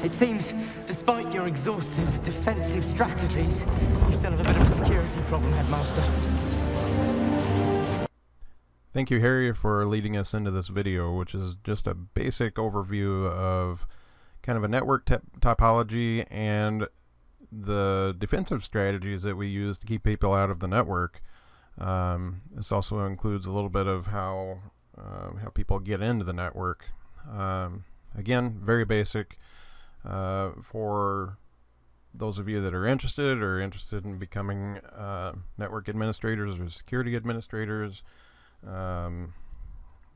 It seems, despite your exhaustive defensive strategies, you still have a bit of a security problem, Headmaster. Thank you, Harry, for leading us into this video, which is just a basic overview of kind of a network topology and the defensive strategies that we use to keep people out of the network. This also includes a little bit of how people get into the network. Again, very basic for those of you that are interested in becoming network administrators or security administrators.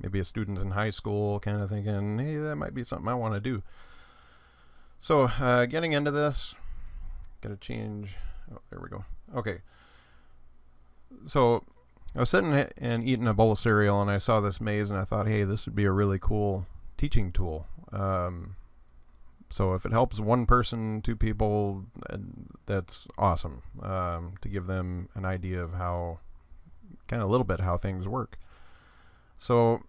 Maybe a student in high school kind of thinking, hey, that might be something I want to do. So getting into this, gotta change. Oh, there we go. Okay. So I was sitting and eating a bowl of cereal, and I saw this maze, and I thought, hey, this would be a really cool teaching tool. So if it helps one person, two people, that's awesome, to give them an idea of how, kind of a little bit how things work. So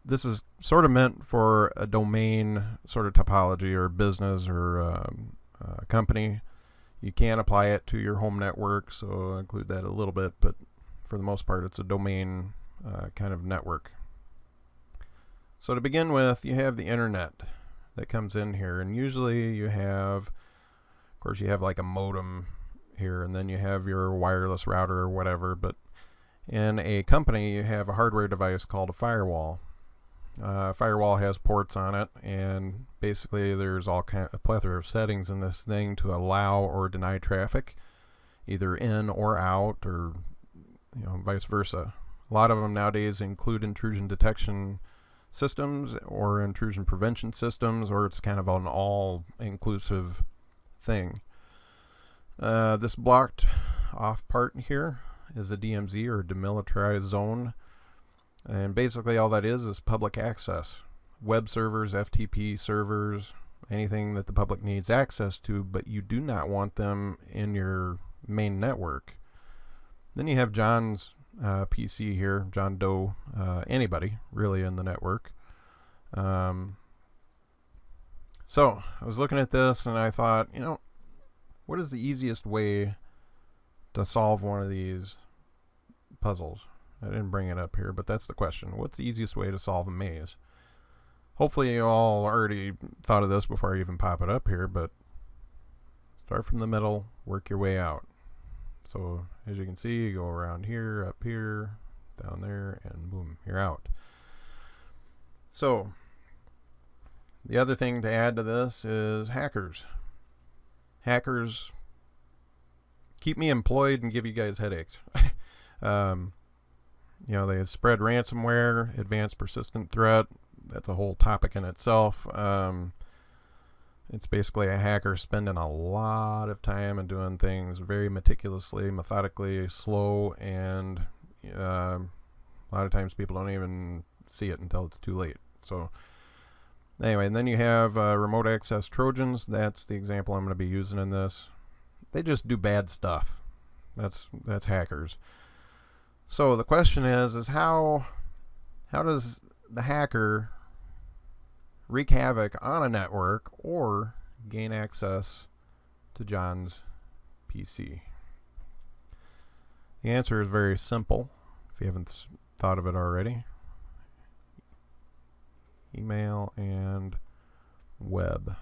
this is sort of meant for a domain sort of topology or business or company. You can apply it to your home network, so I'll include that a little bit, but for the most part it's a domain kind of network. So to begin with, you have the internet that comes in here, and usually you have, of course, you have like a modem here, and then you have your wireless router or whatever, but in a company you have a hardware device called a firewall. Firewall has ports on it, and basically there's a plethora of settings in this thing to allow or deny traffic, either in or out, or vice versa. A lot of them nowadays include intrusion detection systems or intrusion prevention systems, or it's kind of an all-inclusive thing. This blocked off part here is a DMZ, or demilitarized zone, and basically all that is public access. Web servers, FTP servers, anything that the public needs access to, but you do not want them in your main network. Then you have John's PC here, John Doe, anybody really in the network. So I was looking at this and I thought, what is the easiest way to solve one of these puzzles? I didn't bring it up here, but that's the question. What's the easiest way to solve a maze? Hopefully you all already thought of this before I even pop it up here, but start from the middle, work your way out. So as you can see, you go around here, up here, down there, and boom, you're out. So the other thing to add to this is hackers. Hackers keep me employed and give you guys headaches. They spread ransomware, advanced persistent threat. That's a whole topic in itself. It's basically a hacker spending a lot of time and doing things very meticulously, methodically, slow, and a lot of times people don't even see it until it's too late. So anyway, and then you have remote access Trojans. That's the example I'm going to be using in this. They just do bad stuff. That's hackers. So the question is how does the hacker wreak havoc on a network or gain access to John's PC? The answer is very simple, if you haven't thought of it already. Email and web.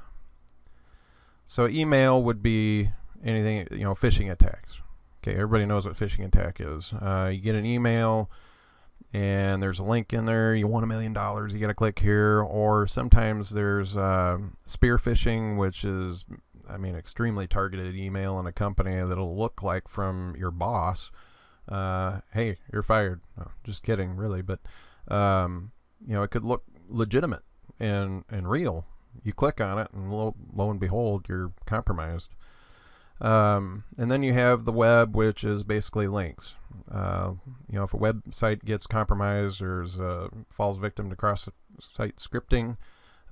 So email would be anything, phishing attacks. Okay, everybody knows what phishing attack is. You get an email and there's a link in there. You want $1 million, you got to click here. Or sometimes there's spear phishing, which is, extremely targeted email in a company that'll look like from your boss, hey, you're fired. No, just kidding, really. But, it could look legitimate and real. You click on it and lo and behold, you're compromised. And then you have the web, which is basically links. If a website gets compromised or falls victim to cross-site scripting,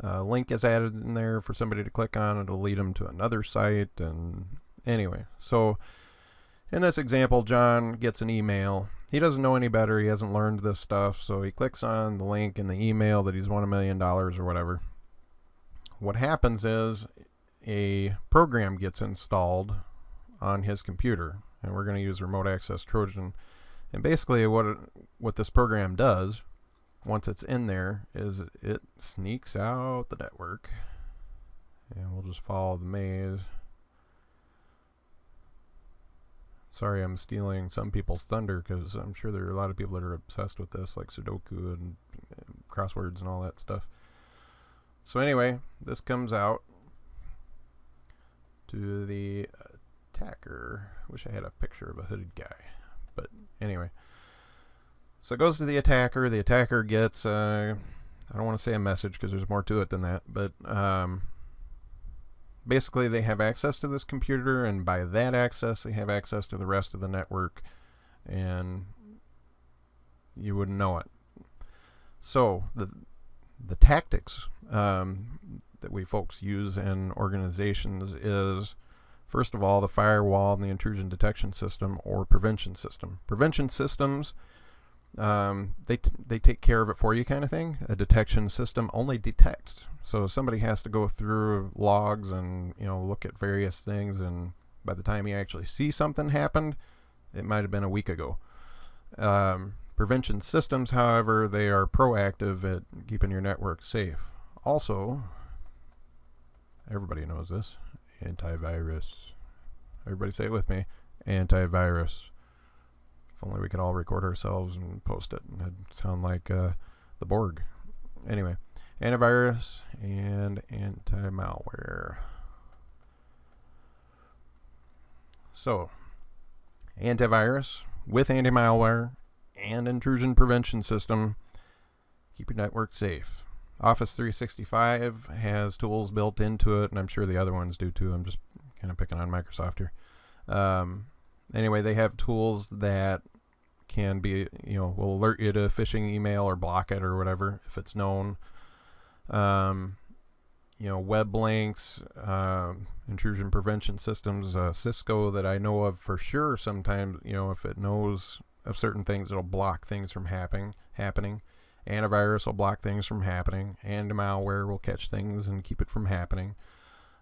link is added in there for somebody to click on. It'll lead them to another site. And anyway, so in this example, John gets an email. He doesn't know any better. He hasn't learned this stuff. So he clicks on the link in the email that he's won $1 million or whatever. what happens is a program gets installed on his computer, and we're going to use remote access Trojan. And basically what this program does, once it's in there, is it sneaks out the network. And we'll just follow the maze. Sorry, I'm stealing some people's thunder, because I'm sure there are a lot of people that are obsessed with this, like Sudoku and crosswords and all that stuff. So anyway, this comes out to the attacker. Wish I had a picture of a hooded guy. But anyway. So it goes to the attacker. The attacker gets, I don't want to say a message because there's more to it than that. But basically they have access to this computer, and by that access they have access to the rest of the network, and you wouldn't know it. So the tactics that we folks use in organizations is, first of all, the firewall and the intrusion detection system or prevention system. Prevention systems, they take care of it for you, kind of thing. A detection system only detects. So somebody has to go through logs and look at various things, and by the time you actually see something happened, it might have been a week ago. Prevention systems, however, they are proactive at keeping your network safe. Also, everybody knows this, antivirus. Everybody say it with me, antivirus. If only we could all record ourselves and post it, and it'd sound like the Borg. Anyway, antivirus and anti-malware. So, antivirus with anti-malware and intrusion prevention system, keep your network safe. Office 365 has tools built into it, and I'm sure the other ones do too. I'm just kind of picking on Microsoft here. Anyway, they have tools that can be, will alert you to a phishing email or block it or whatever if it's known. Web links, intrusion prevention systems, Cisco that I know of for sure. Sometimes, if it knows of certain things, it'll block things from happening. Antivirus will block things from happening. Anti-malware will catch things and keep it from happening.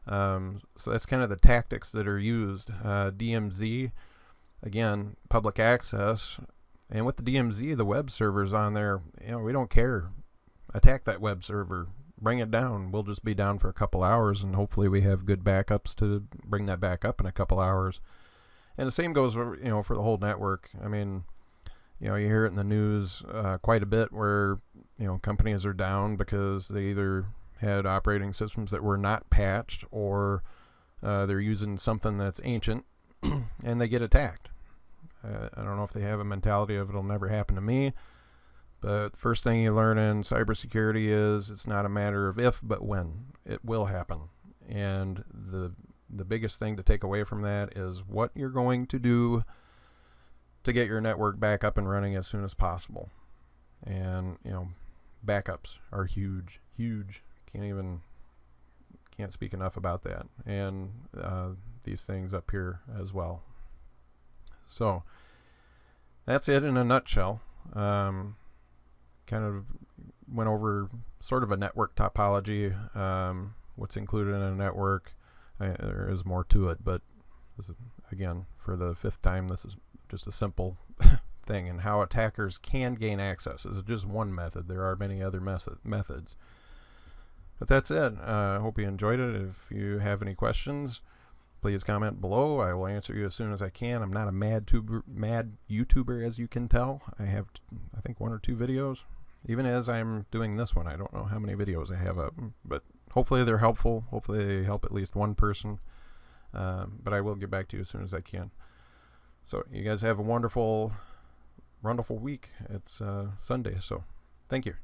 So that's kind of the tactics that are used. DMZ, again, public access. And with the DMZ, the web server's on there. We don't care. Attack that web server. Bring it down. We'll just be down for a couple hours, and hopefully we have good backups to bring that back up in a couple hours. And the same goes for the whole network. I mean, you hear it in the news quite a bit where, companies are down because they either had operating systems that were not patched, or they're using something that's ancient and they get attacked. I don't know if they have a mentality of it'll never happen to me, but first thing you learn in cybersecurity is it's not a matter of if, but when. It will happen. And the biggest thing to take away from that is what you're going to do to get your network back up and running as soon as possible. And, backups are huge. Can't speak enough about that. And these things up here as well. So that's it in a nutshell. Kind of went over sort of a network topology, what's included in a network. There is more to it, but this is, again, for the fifth time, this is just a simple thing, and how attackers can gain access. This is just one method. There are many other methods. But that's it. I hope you enjoyed it. If you have any questions, please comment below. I will answer you as soon as I can. I'm not a mad YouTuber, as you can tell. I have, I think, 1 or 2 videos. Even as I'm doing this one, I don't know how many videos I have up, but hopefully they're helpful. Hopefully they help at least one person. But I will get back to you as soon as I can. So you guys have a wonderful week. It's Sunday, so thank you.